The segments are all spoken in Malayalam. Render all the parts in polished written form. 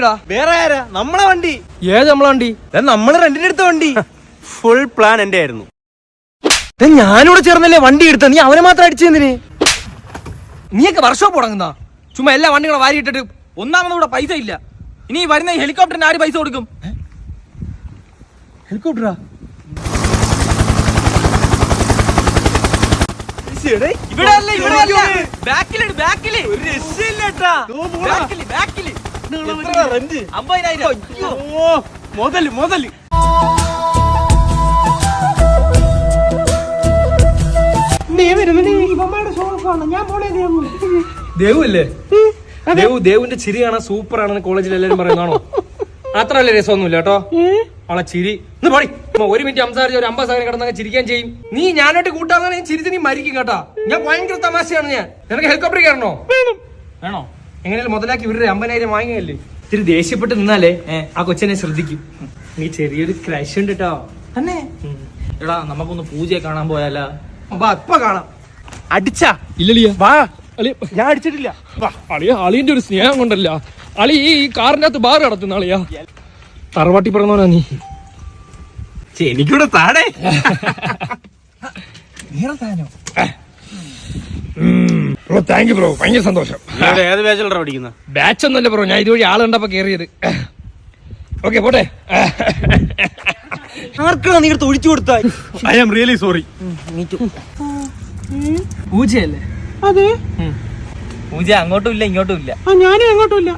എടുത്തതാ? വേറെ ആരാ? നമ്മളെ വണ്ടി. ഏത് നമ്മളെ വണ്ടി? നമ്മള് റെന്റിന് എടുത്ത വണ്ടി. ഫുൾ പ്ലാൻ എന്റെ ആയിരുന്നു. ഞാനിവിടെ ചേർന്നല്ലേ വണ്ടി എടുത്ത, നീ അവനെ മാത്രം അടിച്ചെന്തിന്? നീയൊക്കെ വർക്ക്ഷോപ്പ് തുടങ്ങുന്ന ചുമ്മാ എല്ലാ വണ്ടികളും വാരി ഇട്ടിട്ട്. ഒന്നാമത് ഇവിടെ പൈസ ഇല്ല. ഇനി വരുന്ന ഹെലികോപ്റ്ററിന് ആര് പൈസ കൊടുക്കും? ഹെലികോപ്റ്ററാ? ഇവിടെ അല്ല, ഇവിടെ അല്ല. ബാക്കില് ബാക്കില് ഒരു രക്ഷയില്ലേട്ടാ. 50,000. മുതല് ദേവു അല്ലേ? ദേവുവിന്റെ ചിരി കാണാൻ സൂപ്പർ ആണെന്ന് കോളേജിൽ എല്ലാരും പറയുന്നതാണോ? അത്രല്ലേ രസമൊന്നുമില്ല കേട്ടോ അവളെ ചിരി. പാടി 1 മിനിറ്റ് സംസാരിച്ച് ഒരു 50 സെക്കൻഡ് കിടന്നൊക്കെ ചിരിക്കാൻ ചെയ്യും. നീ ഞാനോട്ട് കൂട്ടാതെ ചിരിച്ച് നീ മരിക്കും കേട്ടാ. ഞാൻ ഭയങ്കര തമാശയാണ് ഞാൻ. നിനക്ക് ഹെലികോപ്റ്റർ കയറണോ? വേണോ? എങ്ങനെയാലും മുതലാക്കി ഇവരുടെ 50,000 വാങ്ങിയല്ലേ. ഇത്തിരി ദേഷ്യപ്പെട്ട് നിന്നാലേ ആ കൊച്ചനെ ശ്രദ്ധിക്കും. നീ ചെറിയൊരു ക്രഷ് ഉണ്ട് കേട്ടോ. തന്നെ എടാ, നമുക്കൊന്ന് പൂജയെ കാണാൻ പോയാലോ? അപ്പൊ കാണാം. അടിച്ചാ ഇല്ലലിയ വാ. ഞാൻ അടിച്ചിട്ടില്ല. അളിയന്റെ ഒരു സ്നേഹം കൊണ്ടല്ല അളി ഈ കാറിന്റെ അകത്ത് ബാർ നടത്തുന്ന അളിയാ. തറവാട്ടി പറഞ്ഞോനാ നീ. എനിക്കൂടെ താടേ. ബ്രോ താങ്ക് യു ബ്രോ, ഭയങ്കര സന്തോഷം. ഏത് ബാച്ചിലാണ് പഠിക്കുന്നത്? ബാച്ച് ഒന്നല്ല ബ്രോ, ഞാൻ ഇതുവഴി ആള് കണ്ടപ്പോ കേറിയത്. ഓക്കെ പോട്ടെ. ആർക്കാണ് നീ എടുത്ത് ഒഴിച്ചു കൊടുത്ത? I am really sorry. പൂജയല്ലേ? അതെ, പൂജ അങ്ങോട്ടും ഇല്ല ഇങ്ങോട്ടും ഇല്ല. ഞാനും അങ്ങോട്ടും ഇല്ല.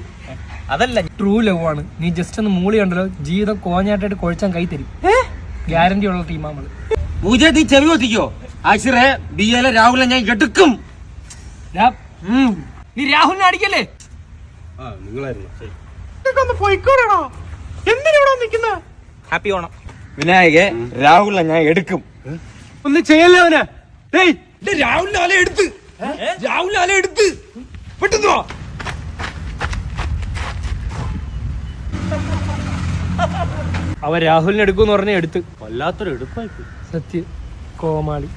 അതല്ല, ട്രൂ ലവ് ആണ്. നീ ജസ്റ്റ് ഒന്ന് മൂളി കണ്ടല്ലോ, ജീവിതം കോഞ്ഞാട്ടായിട്ട് കുഴച്ചാൻ കൈ തരും. ഗ്യാരണ്ടി ഉള്ള ടീമാ നമ്മള്. പൂജ നീ ചെവി കൊത്തിക്കോ. ആശ്രയ ബിഎലെ രാഹുലെ ഞാൻ എടുക്കും. നീ രാഹുലിനെ അടിക്കല്ലേ? ഒന്ന് പോയിക്കോടോ. എന്തിനാ നിക്കുന്ന? ഹാപ്പി ഓണം. വിനായകെ, രാഹുലിനെ ഞാൻ എടുക്കും. ഒന്ന് ചെയ്യല്ലേ അവനെ. രാഹുലിനെ അല എടുത്ത്, രാഹുലിനെ അല എടുത്ത് പെട്ടെന്നോ. അവൻ രാഹുലിനെ എടുക്കൂന്ന് പറഞ്ഞ എടുത്ത്. വല്ലാത്തൊരു എടുപ്പായി. സത്യം കോമാളി.